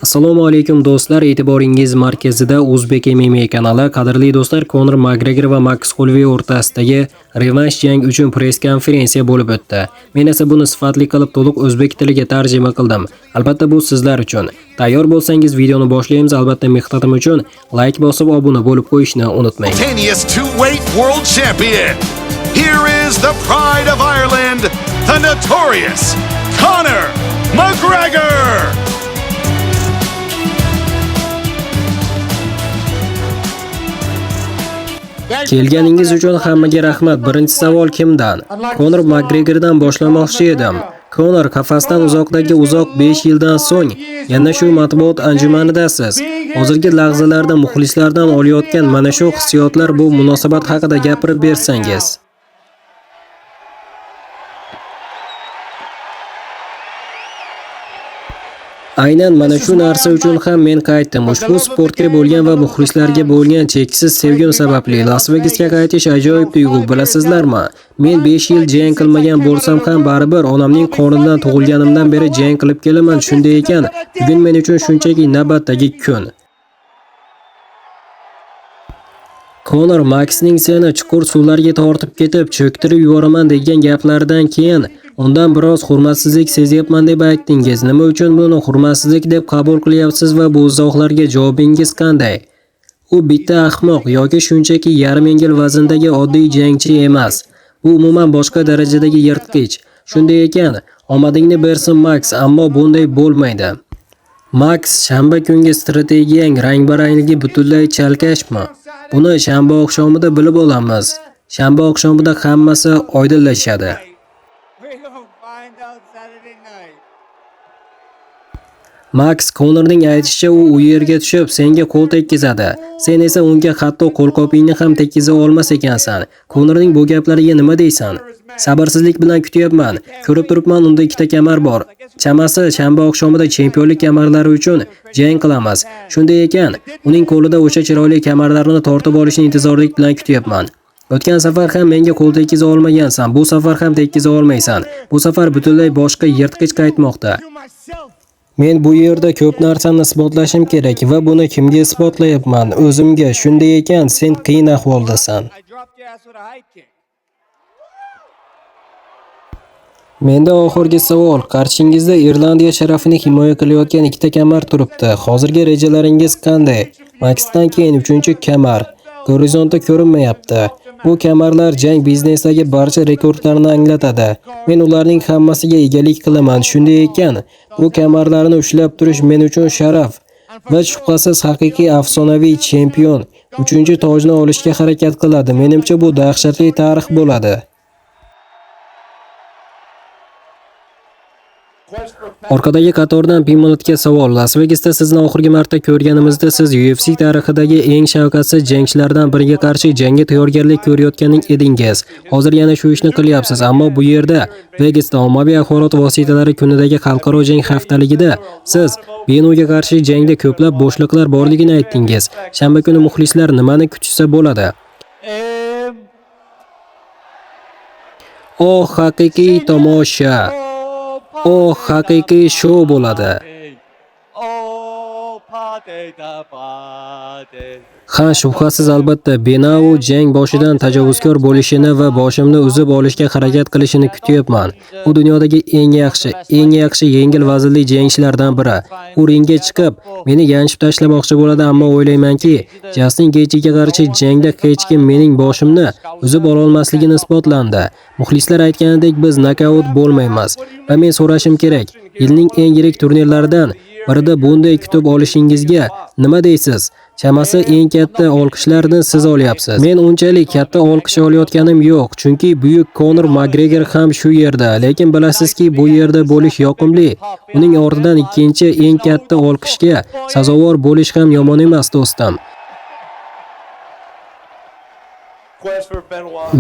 Assalomu alaykum do'stlar, e'tiboringiz markazida O'zbek MMA kanali. Qadrli do'stlar, Conor Makgregor va Max Holloway o'rtasidagi revansh jang uchun press konferensiya bo'lib o'tdi. Men esa buni sifatli qilib to'liq o'zbek tiliga tarjima qildim. Albatta bu sizlar uchun. Tayyor bo'lsangiz videoni boshlaymiz. Albatta mehnatim uchun like bosib obuna bo'lib qo'yishni unutmang. Two-weight world champion. Here is the pride of Ireland, the notorious Conor McGregor. Kelganingiz uchun hammaga rahmat. Birinchi savol kimdan? Conor Makgregordan boshlamoqchi edim. Conor, qafasdan uzoqdagi uzoq 5 yildan so'ng yana shu matbuot anjumanidasiz. Hozirgi lahzalarda muxlislardan olayotgan mana shu hissiyotlar, bu munosabat haqida gapirib bersangiz. Aynan mana shu narsa uchun ham men qaytdim. Ushbu sportga bo'lgan va muxlislarga bo'lgan cheksiz sevgim sababli Las Vegasga qaytish ajoyib tuyg'u, bilasizlarmi? Men 5 yil jang qilmagan bo'lsam ham baribir onamning qonidan tug'ilganimdan beri jang qilib kelaman. Shunday ekan, bugun men uchun shunchaki navbatdagi kun. Conor Maxning seni chuqur suvlarga tortib ketib, cho'ktirib yuboraman degan gaplaridan keyin undan biroz hurmatsizlik sezyapman deb aytdingiz. Nima uchun buni hurmatsizlik deb qabul qilyapsiz va bu izohlarga javobingiz qanday? U bitta ahmoq yoki shunchaki yarim yengil vazndagi oddiy jangchi emas. U umuman boshqa darajadagi yirtqich. Shunday ekan, omadingni bersin Max, ammo bunday bo'lmaydi. Max, shanba kungi strategiyang rang-barangligi butunlay chalkashmi? Buni shanba oqshomida bilib olamiz. Shanba oqshomida hammasi oydinlashadi. Max, Conorning aytishicha, u yerga tushib senga qo'l tekkizadi. Sen esa unga hatto qo'lqopingni ham tekkiza olmas ekansan. Conorning bu gaplariga nima deysan? Sabrsizlik bilan kutyapman. Ko'rib turibman, unda ikkita kamar bor. Chamasi shanba oqshomida chempionlik kamarlari uchun jang qilamiz. Shunday ekan, uning qo'lida o'sha chiroyli kamarlarni tortib olishni intizorlik bilan kutyapman. O'tgan safar ham menga qo'l tekkiza olmagansan, bu safar ham tekkiza olmaysan. Bu safar butunlay boshqa yirtqich qaytmoqda. Men bu yerda ko'p narsani isbotlashim kerak va buni kimga isbotlayapman? O'zimga. Shunday ekan, sen qiyin ahvoldasan. Menda oxirgi savol. Qarshingizda Irlandiya sharafini himoya qilayotgan ikkita kamar turibdi. Hozirgi rejalaringiz qanday? Maxdan keyin 3-kamar. Gorizontda ko'rinmayapti. Bu kamarlar jang biznesidagi barcha rekordlarni anglatadi. Men ularning hammasiga egalik qilaman. Shunday ekan, bu kamarlarni ushlab turish men uchun sharaf va shubhasiz haqiqiy afsonaviy chempion 3-tojni olishga harakat qiladi. Menimcha bu dahshatli tarix bo'ladi. Orqadagi qatordan Pimonetga savol. Las Vegasda sizni oxirgi marta ko'rganimizda siz UFC tarixidagi eng shafqatsiz jangchilardan biriga qarshi jangga tayyorgarlik ko'rayotganing edingiz. Hozir yana shu ishni qilyapsiz, ammo bu yerda Vegasda ommaviy axborot vositalari kunidagi xalqaro jang haftaligida siz Benuga qarshi jangda ko'plab bo'shliqlar borligini aytdingiz. Shanba kuni muxlislar nimani kutsa bo'ladi? O haqiqiy tomosha. O haqiqiy shou bo'ladi. Ha, shubhasiz albatta Benau jang boshidan tajovuzkor bo'lishini va boshimni uzib olishga harakat qilishini kutyapman. U dunyodagi eng yaxshi yengil vaznli jangchilardan biri. U ringga chiqib, meni yanchib tashlamoqchi bo'ladi, ammo o'ylaymanki, Justin Gaethje'ga qarshi jangda hech kim mening boshimni uzib ola olmasligini isbotlandi. Muxlislar aytganidek biz nokaut bo'lmaymiz va men so'rashim kerak, yilning eng yirik turnirlaridan birida bunday kutib olishingizga nima deysiz? Chamasi eng katta olqishlarni siz olyapsiz. Men unchalik katta olqish olayotganim yo'q, chunki buyuk Conor Makgregor ham shu yerda, lekin bilasizki, bu yerda bo'lish yoqimli. Uning ortidan ikkinchi eng katta olqishga sazovor bo'lish ham yomon emas, do'stim.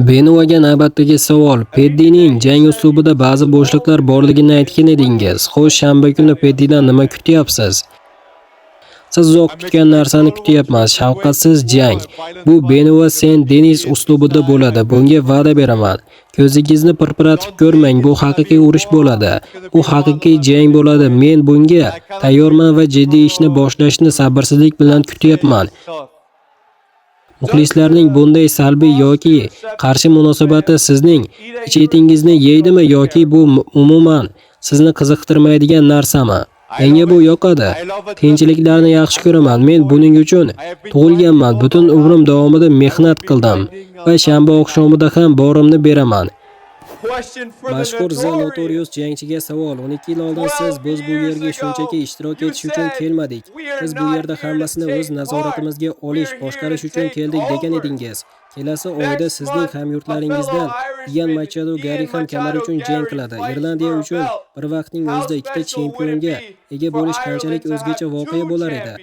Benuaga navbatdagi savol. Peddining jang uslubida ba'zi bo'shliqlar borligini aytgan edingiz. Xo'sh, shanba kuni Peddidan nima kutyapsiz? Siz uzoq kutgan narsani kutyapman. Shafqatsiz jang. Bu Beni va Sen Denis uslubida bo'ladi. Bunga va'da beraman. Ko'zingizni pirpiratib ko'rmang. Bu haqiqiy urush bo'ladi. Bu haqiqiy jang bo'ladi. Men bunga tayyorman va jiddiy ishni boshlashni sabrsizlik bilan kutyapman. Muxlislarning bunday salbiy yoki qarshi munosabati sizning ichitingizni yeydimi yoki bu umuman sizni qiziqtirmaydigan narsami? Menga bu yoqadi. Qiyinchiliklarni yaxshi ko'raman. Men buning uchun tug'ilganman. Butun umrim davomida mehnat qildim va shanba oqshomida ham borimni beraman. Mashhur The Notorious jangchiga savol. 12 yil oldin biz bu yerga shunchaki ishtirok etish uchun kelmadik. Biz bu yerda hammasini o'z nazoratimizga olish, boshqarish uchun keldik degan edingiz. Kelasi oyda sizning hamyurtlaringizdan Ian Machado Gary ham kamar uchun jang qiladi. Irlandiya uchun bir vaqtning o'zida ikkita chempionga ega bo'lish qanchalik o'zgacha voqea bo'lar edi.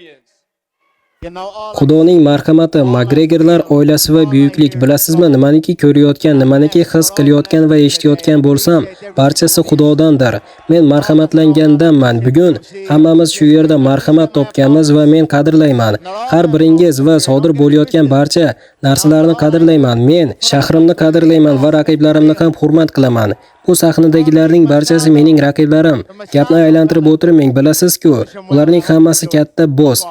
Xudoning marhamati, Makgregorlar oilasi va buyuklik. Bilasizmi, nimaniki ko'rayotgan, nimaniki his qilayotgan va eshitayotgan bo'lsam, barchasi Xudodandir. Men marhamatlangandanman. Bugun hammamiz shu yerda marhamat topganmiz va men qadrlayman. Har biringiz va sodir bo'layotgan barcha narsalarni qadrlayman. Men shahrimni qadrlayman va raqiblarimni ham hurmat qilaman. Bu sahnadagilarning barchasi mening raqiblarim. Gapni aylantirib o'tirmang, bilasiz-ku, ularning hammasi katta boss.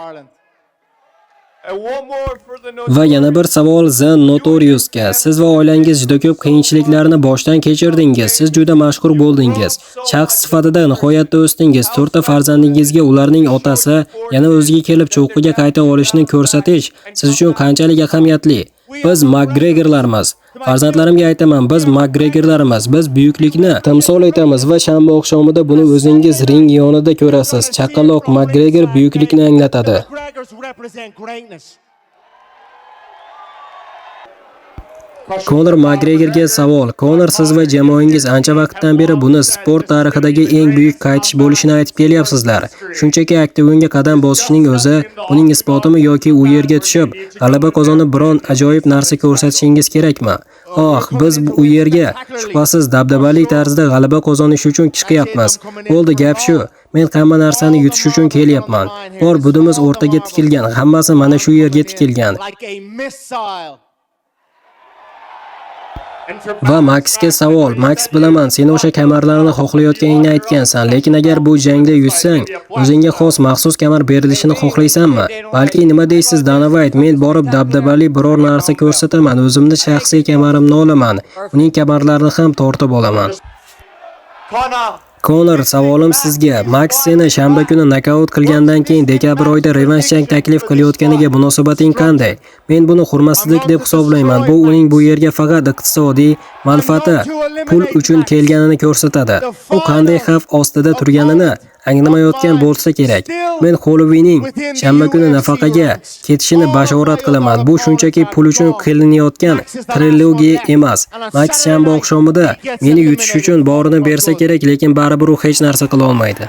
Va yana bir savol The Notoriousga. Siz va oilangiz juda ko'p qiyinchiliklarni boshdan kechirdingiz. Siz juda mashhur bo'ldingiz. Shaxs sifatida nihoyatda o'sdingiz. 4 ta farzandingizga ularning otasi yana o'ziga kelib cho'qqiga qayta olishni ko'rsatish siz uchun qanchalik ahamiyatli? Biz Makgregorlarmiz. Farzandlarimga aytaman, biz Makgregorlarmiz. Biz buyuklikni timsol etamiz va shanba oqshomida buni o'zingiz ring yonida ko'rasiz. Chaqaloq Makgregor buyuklikni anglatadi. Conor Makgregorga savol. Conor, siz va jamoangiz ancha vaqtdan beri buni sport tarixidagi eng buyuk qaytish bo'lishini aytib kelyapsizlar. Shunchaki oktagonga qadam bosishning o'zi buning isbotimi yoki u yerga tushib, g'alaba qozonib biron ajoyib narsa ko'rsatishingiz kerakmi? Biz u yerga shubhasiz dabdabali tarzda g'alaba qozonish uchun chiqyapmiz. Bo'ldi, gap shu. Men hamma narsani yutish uchun kelyapman. Bor budimiz o'rtaga tikilgan, hammasi mana shu yerga tikilgan. Va Maxga savol. Max, bilaman, sen o'sha kamarlarni xohlayotganingni aytgansan, lekin agar bu jangda yutsang, o'zingga xos maxsus kamar berilishini xohlaysanmi? Balki nima deysiz, Dana White, men borib dabdabali biror narsa ko'rsataman, o'zimni shaxsiy kamarimni olaman, uning kamarlarini ham tortib olaman. Conor, savolim sizga. Max seni shanba kuni nokaut qilgandan keyin dekabr oyida revansh jang taklif qilayotganiga munosabating qanday? Men buni hurmatsizlik deb hisoblayman. Bu uning bu yerga faqat iqtisodiy manfaati, pul uchun kelganini ko'rsatadi. U qanday xavf ostida turganini anglamayotgan bo'lsa kerak. Men Holloway'ning shanba kuni nafaqaga ketishini bashorat qilaman. Bu shunchaki pul uchun qilinayotgan trilogiya emas. Max shanba oqshomida meni yutish uchun borini bersa kerak, lekin baribir u hech narsa qila olmaydi.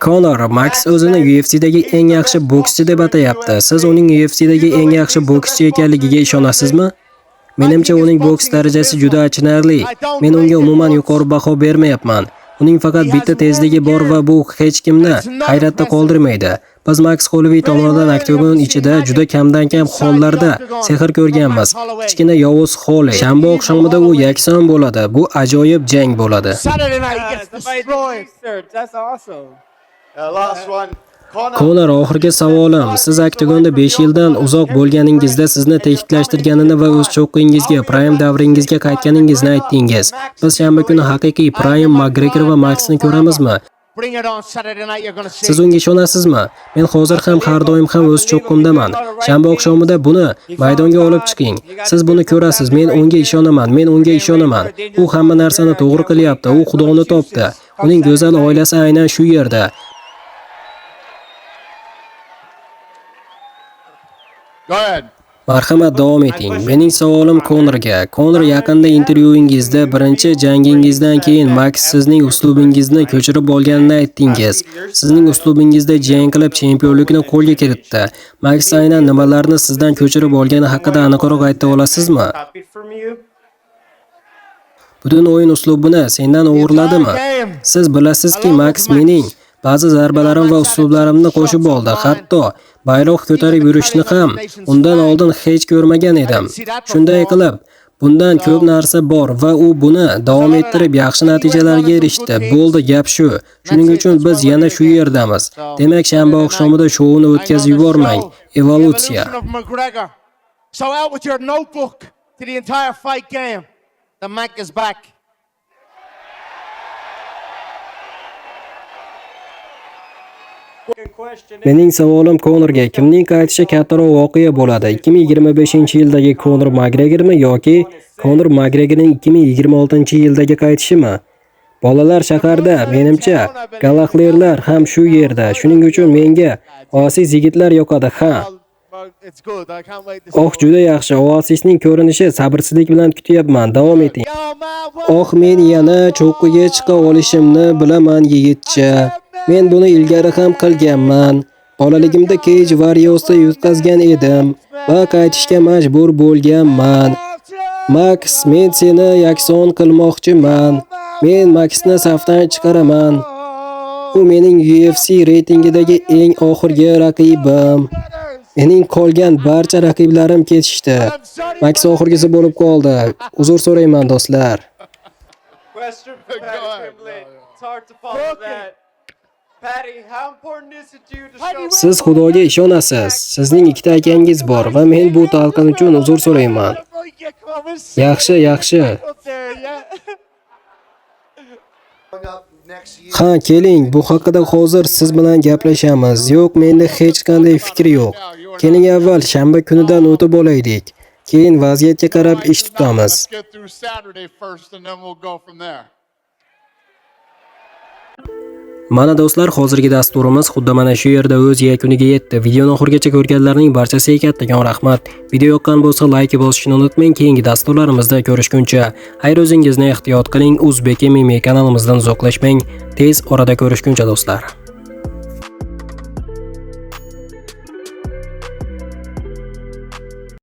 Conor, Max o'zini UFC'dagi eng yaxshi bokschi deb atayapti. Siz uning UFC'dagi eng yaxshi bokschi ekanligiga ishonasizmi? Menimcha uning boks darajasi juda achinarli. Men unga umuman yuqori baho bermayapman. Uning faqat bitta tezligi bor va bu hech kimni hayratda qoldirmaydi. Biz Max Holloway tomonidan oktagon ichida juda kamdan kam hollarda sehr ko'rganmiz. Kichkina yovuz Holloway. Shanba oqshomida u yakson bo'ladi. Bu ajoyib jang bo'ladi. Conor, oxirgi savolim. Siz oktagonda 5 yildan uzoq bo'lganingizda sizni tekitlashtirganini va o'z cho'qqingizga, prime davringizga qaytganingizni aytdingiz. Biz shanba kuni haqiqiy prime Makgregor va Maxni ko'ramizmi? Siz unga ishonasizmi? Men hozir ham har doim ham o'z cho'qqimdaman. Shanba oqshomida buni maydonga olib chiqing. Siz buni ko'rasiz. Men unga ishonaman. Men unga ishonaman. U hamma narsani to'g'ri qilyapti. U Xudoni topdi. Uning go'zal oilasi aynan shu yerda. Marhamat, davom eting. Mening savolim Conorga. Conor, yaqinda intervyuingizda birinchi jangingizdan keyin Max sizning uslubingizni ko'chirib olganini aytdingiz. Sizning uslubingizda jang qilib chempionlikni qo'lga kiritdi. Max aynan nimalarni sizdan ko'chirib olgani haqida aniqroq ayta olasizmi? Butun o'yin uslubini sendan o'g'irladimi? Siz bilasizki, Max mening Ba'zi zarbalarim va uslublarimni qo'shib oldi. Hatto bayroq ko'tarib yurishni ham undan oldin hech ko'rmagan edim. Shunday qilib, bundan ko'p narsa bor va u buni davom ettirib yaxshi natijalarga erishdi. Bo'ldi, gap shu. Shuning uchun biz yana shu yerdamiz. Demak, shanba oqshomida shouni o'tkazib yubormang. Evolutsiya. So out with your notebook to the entire fight game. The Mac is back. Mening savolim Konorga kimning qaytishi kattaroq voqea bo'ladi? 2025-yildagi Konor Makgregormi yoki Konor Makgregorning 2026-yildagi qaytishimi? Bolalar shaharda, menimcha, galahlerlar ham shu yerda. Shuning uchun menga Oasis yigitlar yoqadi, ha. Juda yaxshi. Oasisning ko'rinishi sabrsizlik bilan kutyapman. Davom eting. Men yana cho'qqiga chiqa olishimni bilaman, yigitcha. Men buni ilgari ham qilganman. Bolaligimda Cage Warriors'da yutqazgan edim va qaytishga majbur bo'lganman. Max, men seni yakson qilmoqchiman. Men Maxni safdan chiqaraman. U mening UFC reytingidagi eng oxirgi raqibim. Mening qolgan barcha raqiblarim ketishdi. Max oxirgisi bo'lib qoldi. Uzr so'rayman, do'stlar. Siz Xudoga ishonasiz. Sizning ikkita akangiz bor va men bu talqin uchun uzr so'rayman. Yaxshi. Ha, keling, bu haqida hozir siz bilan gaplashamiz. Yo'q, menda hech qanday fikr yo'q. Keling avval shanba kunidan o'tib olaylik. Keyin vaziyatga qarab ish tutamiz. Mana do'stlar, hozirgi dasturimiz xuddi mana shu yerda o'z yakuniga yetdi. Videoni oxirigacha ko'rganlarning barchasiga kattakon rahmat. Video yoqqan bo'lsa, like bosishni unutmang. Keyingi dasturlarimizda ko'rishguncha, xayr, o'zingizni ehtiyot qiling. Uzbek MMA kanalimizdan uzoqlashmang. Tez orada ko'rishguncha do'stlar.